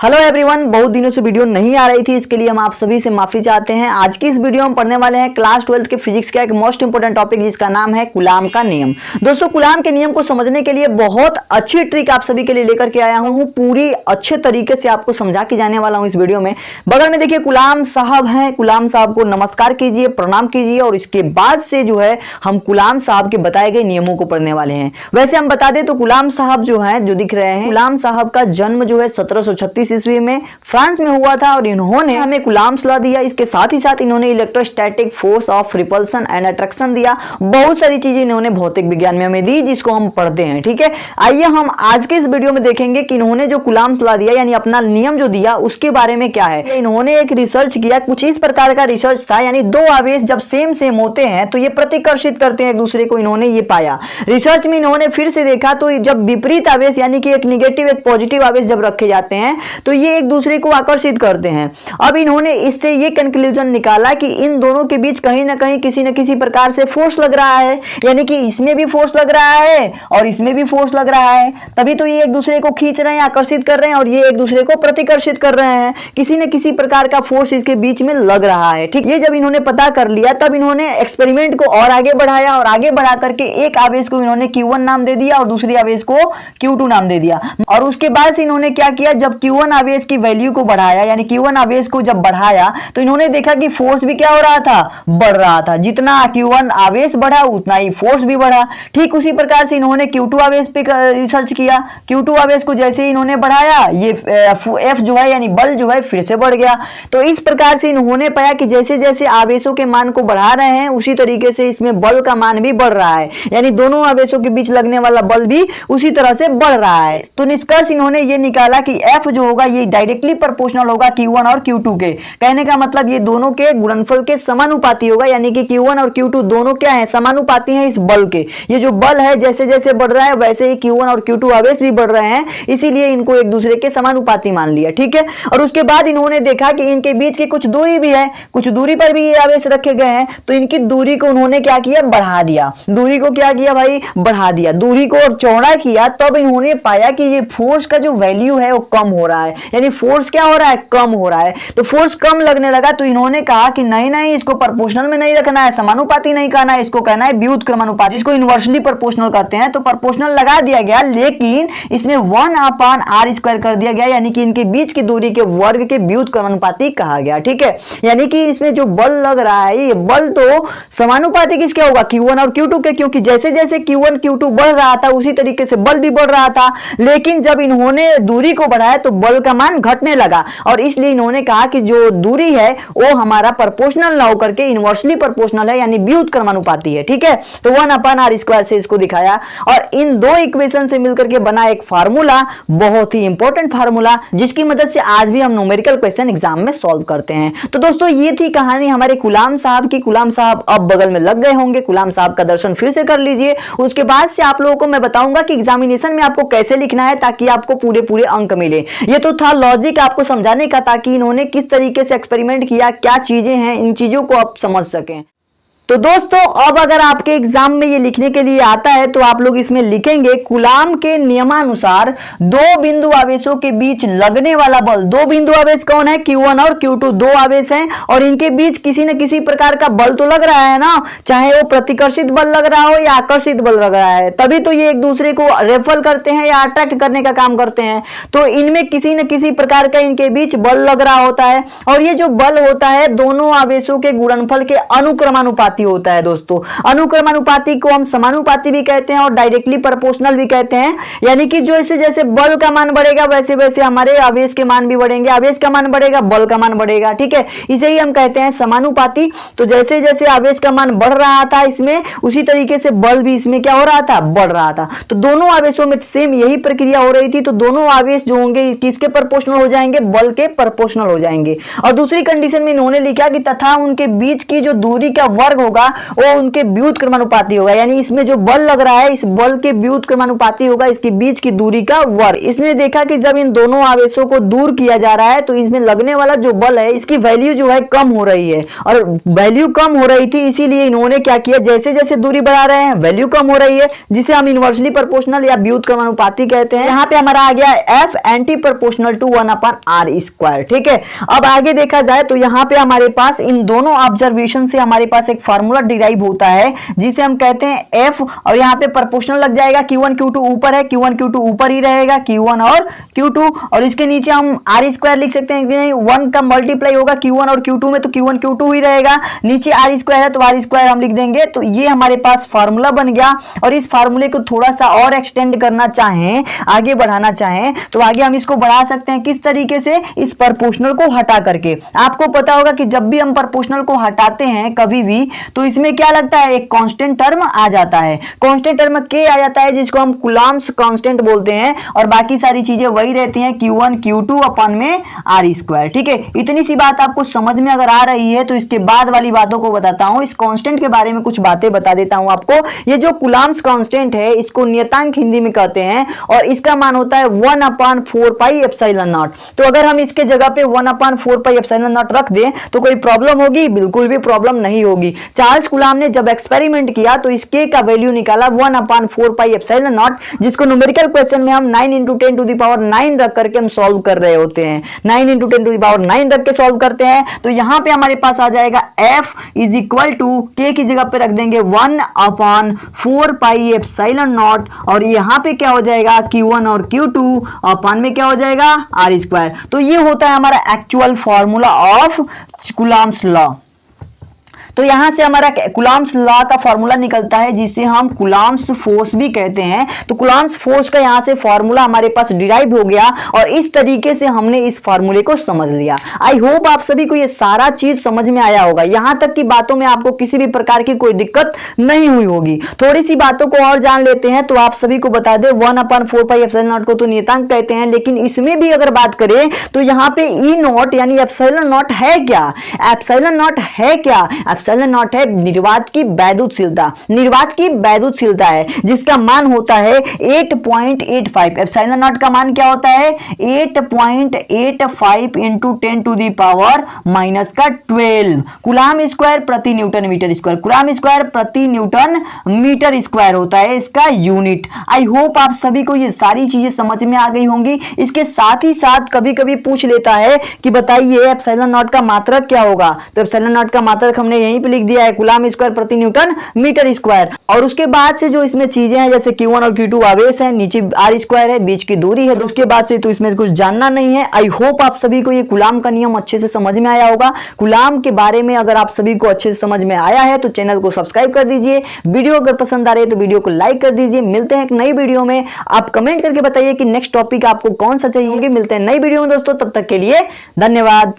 Hello everyone, बहुत दिनों से वीडियो नहीं आ रही थी, इसके लिए हम आप सभी से माफी चाहते हैं। आज की इस वीडियो में पढ़ने वाले हैं क्लास 12 के फिजिक्स का एक मोस्ट इंपोर्टेंट टॉपिक जिसका नाम है कूलाम का नियम। दोस्तों, कूलाम के नियम को समझने के लिए बहुत अच्छी ट्रिक आप सभी के लिए लेकर के आया हूं। पूरी अच्छे तरीके से आपको समझा के जाने वाला हूं इस वीडियो में। बगल में देखिए कूलाम साहब हैं, कूलाम साहब को नमस्कार कीजिए, प्रणाम कीजिए और इसके बाद से जो है हम कूलाम साहब के बताए गए नियमों को पढ़ने वाले हैं। वैसे हम बता दें तो कूलाम साहब जो है, जो दिख रहे हैं, कूलाम साहब का जन्म जो है 1736 ईस्वी में फ्रांस में हुआ था और इन्होंने हमें कूलाम्स लॉ दिया। इसके साथ ही साथ इन्होंने electrostatic force of repulsion and attraction दिया। बहुत सारी चीजें इन्होंने भौतिक विज्ञान में हमें दी जिसको हम पढ़ते हैं। ठीक है, आइए हम आज के इस वीडियो में देखेंगे कि इन्होंने जो कूलाम्स लॉ दिया यानी अपना नियम जो दिया उसके बारे में क्या है। इन्होंने एक रिसर्च किया, कुछ इस प्रकार का रिसर्च था, यानी दो आवेश जब सेम सेम होते हैं तो ये प्रतिकर्षित करते हैं एक दूसरे को। इन्होंने ये पाया रिसर्च में। इन्होंने फिर से देखा तो जब विपरीत आवेश यानी कि एक निगेटिव एक पॉजिटिव आवेश जब रखे जाते हैं तो ये एक दूसरे को आकर्षित करते हैं। अब इन्होंने इससे ये कंक्लूजन निकाला कि इन दोनों के बीच कहीं ना कहीं किसी न किसी प्रकार से फोर्स लग रहा है, यानी कि इसमें भी फोर्स लग रहा है और इसमें भी फोर्स लग रहा है, तभी तो ये एक दूसरे को खींच रहे हैं, आकर्षित कर रहे हैं और ये एक दूसरे को प्रतिकर्षित कर रहे हैं। किसी न किसी प्रकार का फोर्स इसके बीच में लग रहा है। ठीक, ये जब इन्होंने पता कर लिया तब इन्होंने एक्सपेरिमेंट को और आगे बढ़ाया और आगे बढ़ा करके एक आवेश को इन्होंने Q1 नाम दे दिया और दूसरी आवेश को Q2 नाम दे दिया। और उसके बाद से इन्होंने क्या किया, जब Q1 आवेश की वैल्यू को बढ़ाया यानी Q1 आवेश को जब बढ़ाया तो इन्होंने देखा कि फोर्स भी क्या हो रहा था, बढ़ रहा था। जितना Q1 आवेश बढ़ा उतना ही फोर्स भी बढ़ा। ठीक उसी प्रकार से इन्होंने Q2 आवेश पे रिसर्च किया। Q2 आवेश को जैसे ही इन्होंने बढ़ाया ये F जो है यानी बल जो है फिर से बढ़ गया। तो इस प्रकार से इन्होंने पाया कि जैसे जैसे आवेशों के मान को बढ़ा रहे हैं उसी तरीके से इसमें बल का मान भी बढ़ रहा है, यानी दोनों आवेशों के बीच लगने वाला बल भी उसी तरह से बढ़ रहा है। तो निष्कर्ष इन्होंने ये निकाला कि F जो होगा ये डायरेक्टली प्रोपोर्शनल होगा Q1 और Q2 के। कहने का मतलब ये दोनों के गुणनफल के समानुपाती होगा, यानी कि Q1 और Q2 दोनों क्या है, समानुपाती हैं इस बल के। ये जो बल है जैसे जैसे बढ़ रहा है वैसे ही Q1 और Q2 आवेश भी बढ़ रहे हैं, इसीलिए इनको एक दूसरे के समानुपाती मान लिया। ठीक है, और उसके बाद इन्होंने देखा कि इनके बीच की कुछ दूरी भी है, कुछ दूरी पर भी ये आवेश रखे गए हैं, तो इनकी दूरी को उन्होंने क्या किया, बढ़ा दिया। दूरी को क्या किया भाई, बढ़ा दिया। दूरी को और चौड़ा किया तब इन्होंने पाया कि ये फोर्स का जो वैल्यू है वो कम हो रहा है, यानी फोर्स क्या हो रहा है, कम हो रहा है। तो फोर्स कम लगने लगा तो इन्होंने कहा कि नहीं नहीं, इसको प्रोपोर्शनल में नहीं रखना है, समानुपाती नहीं कहना है, इसको कहना है व्युत्क्रमानुपाती, इसको इनवर्सली प्रोपोर्शनल कहते हैं। तो प्रोपोर्शनल लगा दिया गया, लेकिन इसमें 1/r² कर दिया गया, यानी कि इनके बीच की दूरी के वर्ग के व्युत्क्रमानुपाती कहा गया। ठीक है, यानी कि इसमें जो बल लग रहा है ये बल तो समानुपाती किसके होगा, Q1 और Q2 के, क्योंकि जैसे जैसे Q1 Q2 बढ़ रहा था उसी तरीके से बल भी बढ़ रहा था। लेकिन जब इन्होंने दूरी को बढ़ाया तो बल का मान घटने लगा और इसलिए इन्होंने कहा कि जो दूरी है वो हमारा प्रोपोर्शनल ना होकर के इनवर्सली प्रोपोर्शनल है, यानी व्युत्क्रमानुपाती है। ठीक है, तो 1/r² से इसको दिखाया और इन दो इक्वेशन से मिलकर के बना एक फार्मूला, बहुत ही इंपॉर्टेंट फार्मूला, जिसकी मदद से आज भी हम न्यूमेरिकल क्वेश्चन एग्जाम में सॉल्व करते हैं। तो दोस्तों ये थी कहानी हमारे कूलाम साहब की। कूलाम साहब अब बगल में लग गए होंगे, कूलाम साहब का दर्शन फिर से कर लीजिए। उसके बाद से आप लोगों को मैं बताऊंगा कि एग्जामिनेशन में आपको कैसे लिखना है ताकि आपको पूरे पूरे अंक मिले। ये तो था लॉजिक आपको समझाने का, ताकि इन्होंने किस तरीके से एक्सपेरिमेंट किया, क्या चीजें हैं, इन चीजों को आप समझ सकें। तो दोस्तों अब अगर आपके एग्जाम में ये लिखने के लिए आता है तो आप लोग इसमें लिखेंगे कूलाम के नियमानुसार दो बिंदु आवेशों के बीच लगने वाला बल। दो बिंदु आवेश कौन है, Q1 और Q2 दो आवेश हैं और इनके बीच किसी न किसी प्रकार का बल तो लग रहा है ना, चाहे वो प्रतिकर्षित बल लग रहा हो या आकर्षित बल लग रहा है, तभी तो ये एक दूसरे को रेफल करते हैं या अट्रैक्ट करने का काम करते हैं। तो इनमें किसी न किसी प्रकार का इनके बीच बल लग रहा होता है और ये जो बल होता है दोनों आवेशों के गुणनफल के अनुक्रमानुपाती होता है। दोस्तों अनुक्रमानुपाती को हम समानुपाती भी कहते हैं और डायरेक्टली प्रोपोर्शनल भी कहते हैं, यानी कि जैसे जैसे बल का मान बढ़ेगा वैसे वैसे हमारे आवेश के मान भी बढ़ेंगे, आवेश का मान बढ़ेगा बल का मान बढ़ेगा। ठीक है, इसे ही हम कहते हैं समानुपाती। तो जैसे जैसे आवेश का मान बढ़ रहा था इसमें उसी तरीके से बल भी इसमें क्या हो रहा था, बढ़ रहा था। तो दोनों आवेशों में सेम यही प्रक्रिया हो रही थी, तो दोनों आवेश जो होंगे किसके प्रोपोर्शनल हो जाएंगे, बल के प्रोपोर्शनल हो जाएंगे। और दूसरी कंडीशन में इन्होंने लिखा कि तथा उनके बीच की जो दूरी का वर्ग होगा वो उनके व्युत्क्रमानुपाती होगा, यानी इसमें जो बल लग रहा है इस बल के व्युत्क्रमानुपाती होगा इसके बीच की दूरी का वर्ग। इसने देखा कि जब इन दोनों आवेशों को दूर किया जा रहा है तो इसमें लगने वाला जो बल है इसकी वैल्यू जो है कम हो रही है, और वैल्यू कम हो रही थी इसीलिए इन्होंने क्या किया, जैसे जैसे दूरी बढ़ा रहे हैं वैल्यू कम हो रही है, जिसे हम इनवर्सली प्रोपोर्शनल या व्युत्क्रमानुपाती कहते हैं। यहाँ पे हमारा आ गया F anti proportional to 1/r²। ठीक है, अब आगे देखा जाए तो यहाँ पे हमारे पास इन दोनों ऑब्जर्वेशन से हमारे पास एक फार्मूला डिराइव होता है जिसे हम कहते हैं F, और यहाँ पे प्रोपोर्शनल लग जाएगा, Q1 Q2 ऊपर है, Q1 Q2 ऊपर ही रहेगा, Q1 और Q2, और इसके नीचे हम r² लिख सकते हैं कि नहीं 1 का मल्टीप्लाई होगा Q1 और Q2 में, तो Q1 Q2 ही रहेगा, नीचे r² है तो r² हम लिख देंगे। तो ये हमारे पास फार्मूला बन गया, और इस फार्मूले को थोड़ा सा और एक्सटेंड करना चाहें, आगे बढ़ाना चाहें तो आगे हम इसको बढ़ा सकते हैं। किस तरीके से, इस प्रोपोर्शनल को हटा करके। आपको पता होगा कि जब भी हम प्रोपोर्शनल को हटाते हैं कभी भी तो इसमें क्या लगता है, एक कांस्टेंट टर्म आ जाता है, कांस्टेंट टर्म K आ जाता है जिसको हम कूलम्ब्स कांस्टेंट बोलते हैं, और बाकी सारी चीजें वही रहती हैं Q1 Q2 अपन में r²। ठीक है, इतनी सी बात आपको समझ में अगर आ रही है तो इसके बाद वाली बातों को बताता हूं। इस कांस्टेंट के बारे में कुछ बातें बता देता हूं आपको। ये जो कूलम्ब्स कांस्टेंट है इसको नियतांक हिंदी में कहते हैं, और इसका मान होता है 1/4πε0। तो अगर हम इसके जगह पे 1/4πε0 रख दें तो कोई प्रॉब्लम होगी? बिल्कुल भी प्रॉब्लम नहीं होगी। चार्ल्स कूलम्ब ने जब एक्सपेरिमेंट किया तो इस K का वैल्यू निकाला 1/4πε0, जिसको न्यूमेरिकल क्वेश्चन में हम 9 × 10⁹ रख करके हम सॉल्व कर रहे होते हैं। 9 × 10⁹ रख के सॉल्व करते हैं तो यहां पे हमारे पास आ जाएगा F = K की जगह पे रख देंगे 1/4πε0, और यहां पे क्या हो जाएगा Q1 और Q2 अपन में क्या हो जाएगा r²। तो ये होता है हमारा actual formula of Coulomb's law. तो यहां से हमारा कूलम्ब्स लॉ का फॉर्मूला निकलता है जिसे हम कूलम्ब्स फोर्स भी कहते हैं। तो कूलम्ब्स फोर्स का यहां से फॉर्मूला हमारे पास डिराइव हो गया, और इस तरीके से हमने इस फॉर्मूले को समझ लिया। आई होप आप सभी को ये सारा चीज समझ में आया होगा, यहां तक की बातों में आपको किसी भी प्रकार की कोई दिक्कत नहीं हुई होगी। थोड़ी सी बातों को और जान लेते हैं तो आप सभी को बता दें 1/4πε0 को तो नियतांक कहते हैं, लेकिन इसमें भी अगर बात करें तो यहाँ पे E0 यानी ε0 है क्या? ε0 है क्या? ε0 है निर्वात की वैद्युतशीलता। निर्वात की वैद्युतशीलता है जिसका मान होता है 8.85। ε0 का मान क्या होता है? 8.85 × 10⁻⁻12 कूलम्ब² प्रति न्यूटन मीटर स्क्वायर। कूलम्ब² प्रति न्यूटन मीटर स्क्वायर होता है इसका यूनिट। आई होप आप सभी को ये सारी चीजें समझ में आ गई होंगी। इसके साथ ही साथ कभी कभी पूछ लेता है कि बताइए ε0 का मात्रक क्या होगा, तो ε0 का मात्रक हमने यहीं पे लिख दिया है कूलम्ब² प्रति न्यूटन मीटर स्क्वायर। और उसके बाद से जो इसमें चीजें हैं जैसे Q1 और Q2 आवेश है, नीचे r² है, बीच की दूरी है, तो उसके बाद से तो इसमें कुछ जानना नहीं है। आई होप आप सभी को ये कूलम्ब का नियम अच्छे से समझ में आया होगा। कूलम्ब के बारे में अगर आप सभी को अच्छे से समझ में आया है तो चैनल को सब्सक्राइब कर दीजिए। वीडियो अगर पसंद आ रही है तो वीडियो को लाइक कर दीजिए। मिलते हैं एक नई वीडियो में। आप कमेंट करके बताइए कि नेक्स्ट टॉपिक आपको कौन सा चाहिए। मिलते हैं नई वीडियो में दोस्तों, तब तक के लिए धन्यवाद।